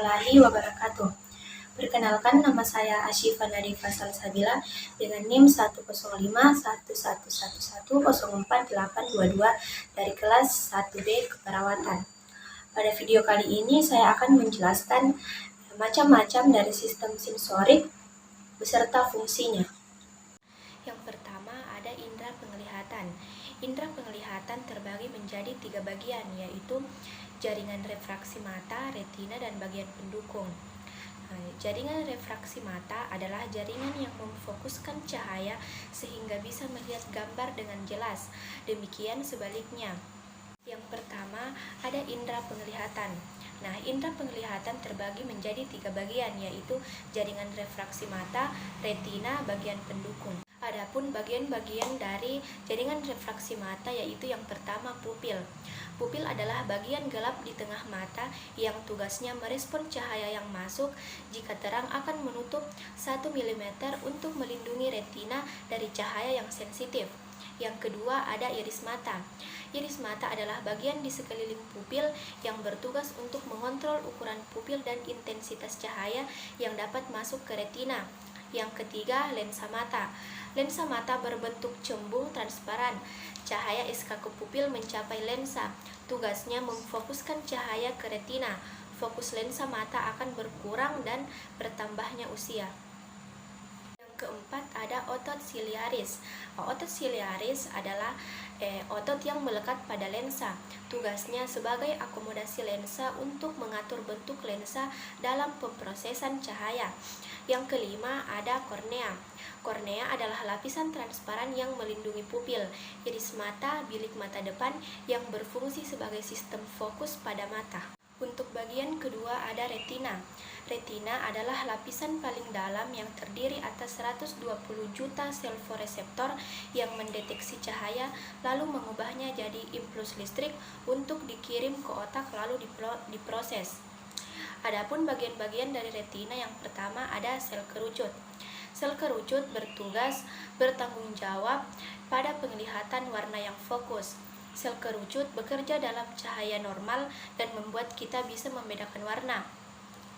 warahmatullahi wabarakatuh. Perkenalkan, nama saya Asyifa Nadifa Salsabila dengan NIM 1051111048822 dari kelas 1B Keperawatan. Pada video kali ini saya akan menjelaskan macam-macam dari sistem sensorik beserta fungsinya. Yang pertama ada indera penglihatan. Indera penglihatan terbagi menjadi 3 bagian, yaitu jaringan refraksi mata, retina, dan bagian pendukung. Jaringan refraksi mata adalah jaringan yang memfokuskan cahaya sehingga bisa melihat gambar dengan jelas. Demikian sebaliknya. Yang pertama ada indera penglihatan. Nah, indera penglihatan terbagi menjadi 3 bagian, yaitu jaringan refraksi mata, retina, bagian pendukung. Adapun bagian-bagian dari jaringan refraksi mata yaitu yang pertama pupil. Pupil adalah bagian gelap di tengah mata yang tugasnya merespon cahaya yang masuk. Jika terang akan menutup 1 mm untuk melindungi retina dari cahaya yang sensitif. Yang kedua ada iris mata. Iris mata adalah bagian di sekeliling pupil yang bertugas untuk mengontrol ukuran pupil dan intensitas cahaya yang dapat masuk ke retina. Yang ketiga, lensa mata. Lensa mata berbentuk cembung transparan. Cahaya SK ke pupil mencapai lensa. Tugasnya memfokuskan cahaya ke retina. Fokus lensa mata akan berkurang dan bertambahnya usia. Yang keempat ada otot siliaris. Otot siliaris adalah otot yang melekat pada lensa. Tugasnya sebagai akomodasi lensa untuk mengatur bentuk lensa dalam pemrosesan cahaya. Yang kelima ada kornea. Kornea adalah lapisan transparan yang melindungi pupil, iris mata, bilik mata depan yang berfungsi sebagai sistem fokus pada mata. Untuk bagian kedua ada retina. Retina adalah lapisan paling dalam yang terdiri atas 120 juta sel foreseptor yang mendeteksi cahaya lalu mengubahnya jadi impuls listrik untuk dikirim ke otak lalu diproses. Adapun bagian-bagian dari retina yang pertama ada sel kerucut. Sel kerucut bertanggung jawab pada penglihatan warna yang fokus. Sel kerucut bekerja dalam cahaya normal dan membuat kita bisa membedakan warna.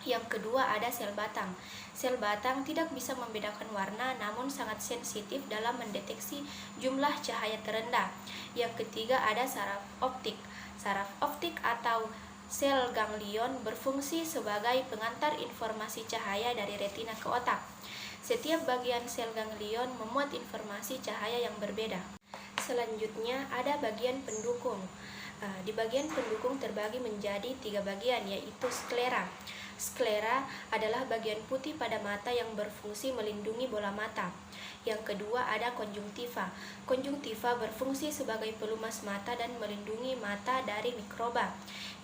Yang kedua ada sel batang. Sel batang tidak bisa membedakan warna namun sangat sensitif dalam mendeteksi jumlah cahaya terendah. Yang ketiga ada saraf optik. Saraf optik atau sel ganglion berfungsi sebagai pengantar informasi cahaya dari retina ke otak. Setiap bagian sel ganglion memuat informasi cahaya yang berbeda. Selanjutnya ada bagian pendukung. Di bagian pendukung terbagi menjadi 3 bagian, yaitu sklera. Sklera adalah bagian putih pada mata yang berfungsi melindungi bola mata. Yang kedua ada konjungtiva. Konjungtiva berfungsi sebagai pelumas mata dan melindungi mata dari mikroba.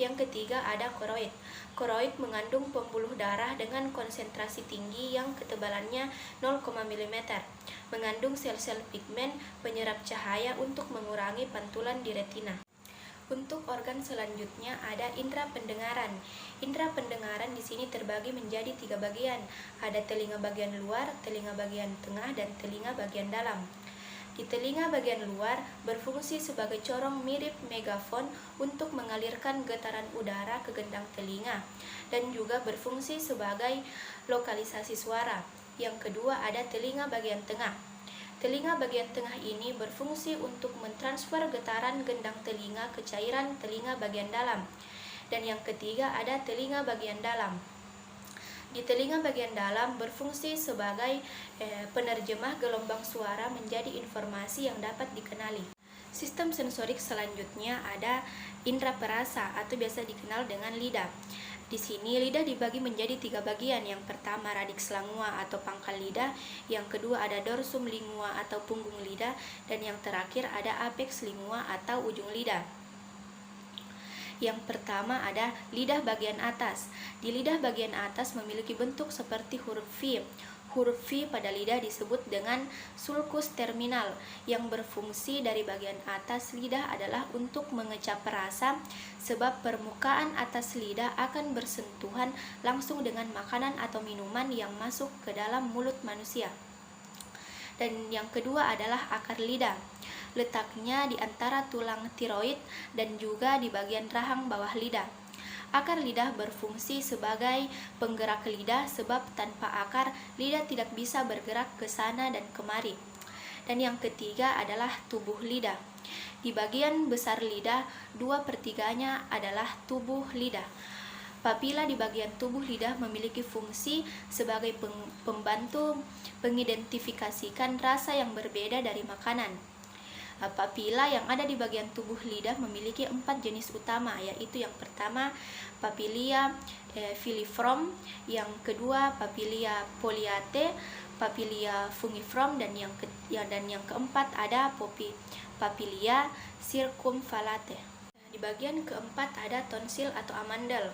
Yang ketiga ada koroid. Koroid mengandung pembuluh darah dengan konsentrasi tinggi yang ketebalannya 0, mm. Mengandung sel-sel pigmen penyerap cahaya untuk mengurangi pantulan di retina. Untuk organ selanjutnya ada indera pendengaran. Indera pendengaran di sini terbagi menjadi 3 bagian. Ada telinga bagian luar, telinga bagian tengah, dan telinga bagian dalam. Di telinga bagian luar berfungsi sebagai corong mirip megafon untuk mengalirkan getaran udara ke gendang telinga dan juga berfungsi sebagai lokalisasi suara. Yang kedua ada telinga bagian tengah. Telinga bagian tengah ini berfungsi untuk mentransfer getaran gendang telinga ke cairan telinga bagian dalam. Dan yang ketiga ada telinga bagian dalam. Di telinga bagian dalam berfungsi sebagai penerjemah gelombang suara menjadi informasi yang dapat dikenali. Sistem sensorik selanjutnya ada indera perasa atau biasa dikenal dengan lidah. Di sini lidah dibagi menjadi 3 bagian. Yang pertama radix lingua atau pangkal lidah, yang kedua ada dorsum lingua atau punggung lidah, dan yang terakhir ada apex lingua atau ujung lidah. Yang pertama ada lidah bagian atas. Di lidah bagian atas memiliki bentuk seperti huruf V. Huruf V pada lidah disebut dengan sulcus terminal. Yang berfungsi dari bagian atas lidah adalah untuk mengecap rasa, sebab permukaan atas lidah akan bersentuhan langsung dengan makanan atau minuman yang masuk ke dalam mulut manusia. Dan yang kedua adalah akar lidah. Letaknya di antara tulang tiroid dan juga di bagian rahang bawah lidah. Akar lidah berfungsi sebagai penggerak lidah sebab tanpa akar, lidah tidak bisa bergerak ke sana dan kemari. Dan yang ketiga adalah tubuh lidah. Di bagian besar lidah, 2/3-nya adalah tubuh lidah. Papila di bagian tubuh lidah memiliki fungsi sebagai pembantu mengidentifikasikan rasa yang berbeda dari makanan. Papila yang ada di bagian tubuh lidah memiliki 4 jenis utama, yaitu yang pertama papilia filiform, yang kedua papilia foliate, papilia fungiform, dan yang keempat ada papilia circumvallate. Di bagian keempat ada tonsil atau amandel,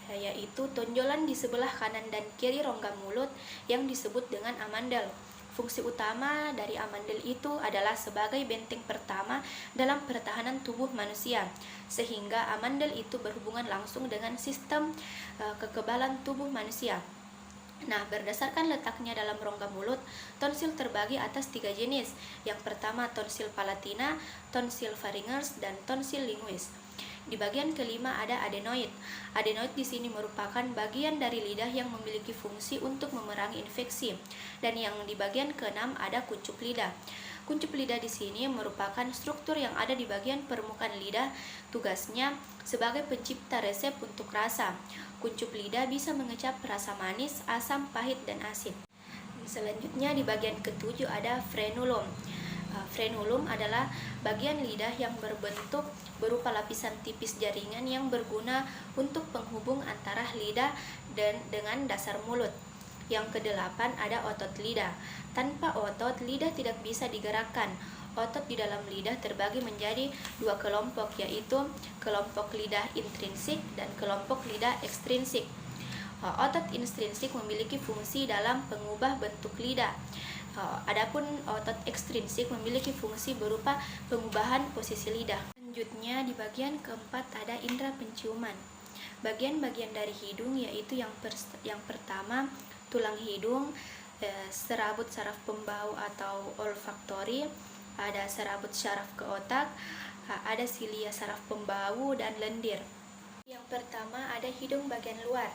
yaitu tonjolan di sebelah kanan dan kiri rongga mulut yang disebut dengan amandel. Fungsi utama dari amandel itu adalah sebagai benteng pertama dalam pertahanan tubuh manusia, sehingga amandel itu berhubungan langsung dengan sistem kekebalan tubuh manusia. Nah, berdasarkan letaknya dalam rongga mulut, tonsil terbagi atas 3 jenis. Yang pertama tonsil palatina, tonsil pharyngeus, dan tonsil linguis. Di bagian kelima ada adenoid. Adenoid di sini merupakan bagian dari lidah yang memiliki fungsi untuk memerangi infeksi. Dan yang di bagian keenam ada kuncup lidah. Kuncup lidah di sini merupakan struktur yang ada di bagian permukaan lidah. Tugasnya sebagai pencipta resep untuk rasa. Kuncup lidah bisa mengecap rasa manis, asam, pahit, dan asin. Selanjutnya di bagian ketujuh ada frenulum. Frenulum adalah bagian lidah yang berbentuk berupa lapisan tipis jaringan yang berguna untuk penghubung antara lidah dengan dasar mulut. Yang kedelapan ada otot lidah. Tanpa otot, lidah tidak bisa digerakkan. Otot di dalam lidah terbagi menjadi 2 kelompok, yaitu kelompok lidah intrinsik dan kelompok lidah ekstrinsik. Otot intrinsik memiliki fungsi dalam pengubah bentuk lidah. Adapun otot ekstrinsik memiliki fungsi berupa pengubahan posisi lidah. Selanjutnya di bagian keempat ada indera penciuman. Bagian-bagian dari hidung yaitu yang pertama tulang hidung, serabut saraf pembau atau olfaktori, ada serabut saraf ke otak, ada silia saraf pembau, dan lendir. Yang pertama ada hidung bagian luar.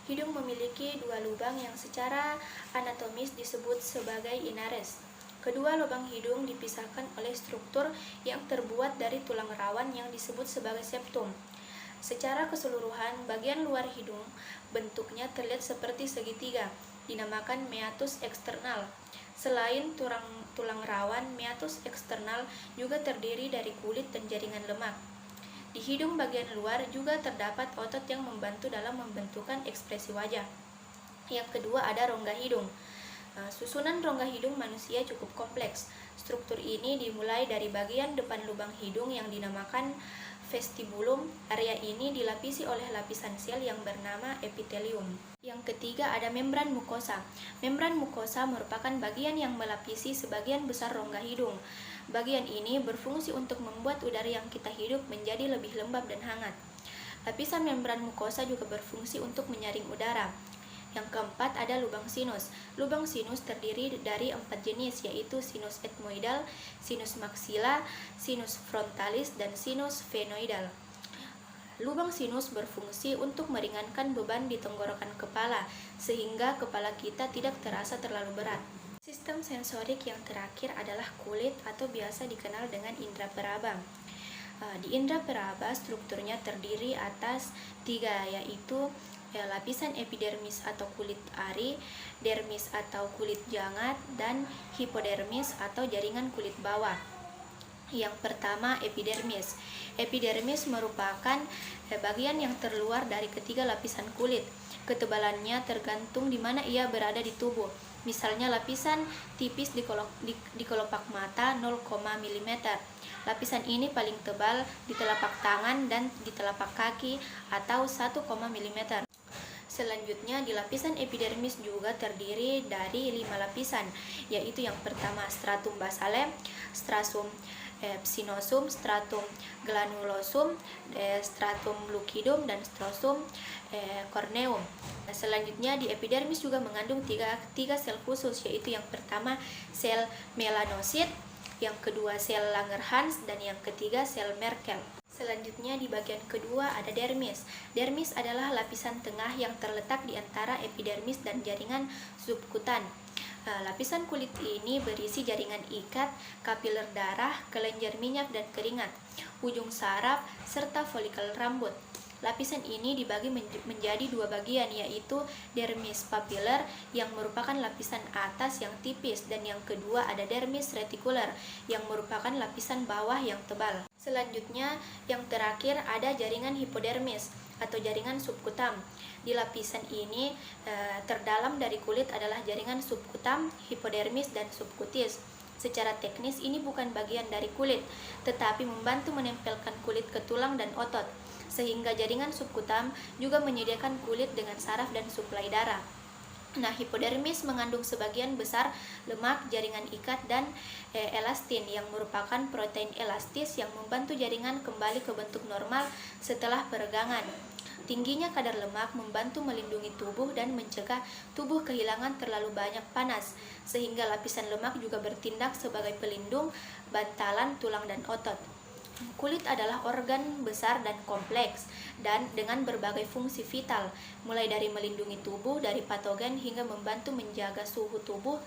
Hidung memiliki 2 lubang yang secara anatomis disebut sebagai inares. Kedua lubang hidung dipisahkan oleh struktur yang terbuat dari tulang rawan yang disebut sebagai septum. Secara keseluruhan, bagian luar hidung bentuknya terlihat seperti segitiga, dinamakan meatus eksternal. Selain tulang rawan, meatus eksternal juga terdiri dari kulit dan jaringan lemak. Di hidung bagian luar juga terdapat otot yang membantu dalam membentukkan ekspresi wajah. Yang kedua ada rongga hidung. Susunan rongga hidung manusia cukup kompleks. Struktur ini dimulai dari bagian depan lubang hidung yang dinamakan vestibulum. Area ini dilapisi oleh lapisan sel yang bernama epitelium. Yang ketiga ada membran mukosa. Membran mukosa merupakan bagian yang melapisi sebagian besar rongga hidung. Bagian ini berfungsi untuk membuat udara yang kita hidup menjadi lebih lembab dan hangat. Lapisan membran mukosa juga berfungsi untuk menyaring udara. Yang keempat ada lubang sinus. Lubang sinus terdiri dari 4 jenis, yaitu sinus etmoidal, sinus maxilla, sinus frontalis, dan sinus phenoidal. Lubang sinus berfungsi untuk meringankan beban di tenggorokan kepala, sehingga kepala kita tidak terasa terlalu berat. Sistem sensorik yang terakhir adalah kulit atau biasa dikenal dengan indera peraba. Di indera peraba strukturnya terdiri atas 3, yaitu lapisan epidermis atau kulit ari, dermis atau kulit jangat, dan hipodermis atau jaringan kulit bawah. Yang pertama epidermis. Epidermis merupakan bagian yang terluar dari ketiga lapisan kulit. Ketebalannya tergantung di mana ia berada di tubuh. Misalnya lapisan tipis di kelopak mata 0, mm. Lapisan ini paling tebal di telapak tangan dan di telapak kaki atau 1, mm. Selanjutnya di lapisan epidermis juga terdiri dari 5 lapisan, yaitu yang pertama stratum basale, stratum psinosum, stratum granulosum, stratum lucidum, dan stratum corneum. Selanjutnya di epidermis juga mengandung tiga sel khusus, yaitu yang pertama sel melanosit, yang kedua sel Langerhans, dan yang ketiga sel Merkel. Selanjutnya di bagian kedua ada dermis. Dermis adalah lapisan tengah yang terletak di antara epidermis dan jaringan subkutan. Lapisan kulit ini berisi jaringan ikat, kapiler darah, kelenjar minyak dan keringat, ujung saraf, serta folikel rambut. Lapisan ini dibagi menjadi dua bagian, yaitu dermis papiler yang merupakan lapisan atas yang tipis, dan yang kedua ada dermis retikuler yang merupakan lapisan bawah yang tebal. Selanjutnya, yang terakhir ada jaringan hipodermis atau jaringan subkutam. Di lapisan ini terdalam dari kulit adalah jaringan subkutam, hipodermis, dan subkutis. Secara teknis ini bukan bagian dari kulit, tetapi membantu menempelkan kulit ke tulang dan otot, sehingga jaringan subkutam juga menyediakan kulit dengan saraf dan suplai darah. Nah, hipodermis mengandung sebagian besar lemak, jaringan ikat, dan elastin yang merupakan protein elastis yang membantu jaringan kembali ke bentuk normal setelah peregangan. Tingginya kadar lemak membantu melindungi tubuh dan mencegah tubuh kehilangan terlalu banyak panas, sehingga lapisan lemak juga bertindak sebagai pelindung bantalan tulang dan otot. Kulit adalah organ besar dan kompleks, dan dengan berbagai fungsi vital, mulai dari melindungi tubuh dari patogen hingga membantu menjaga suhu tubuh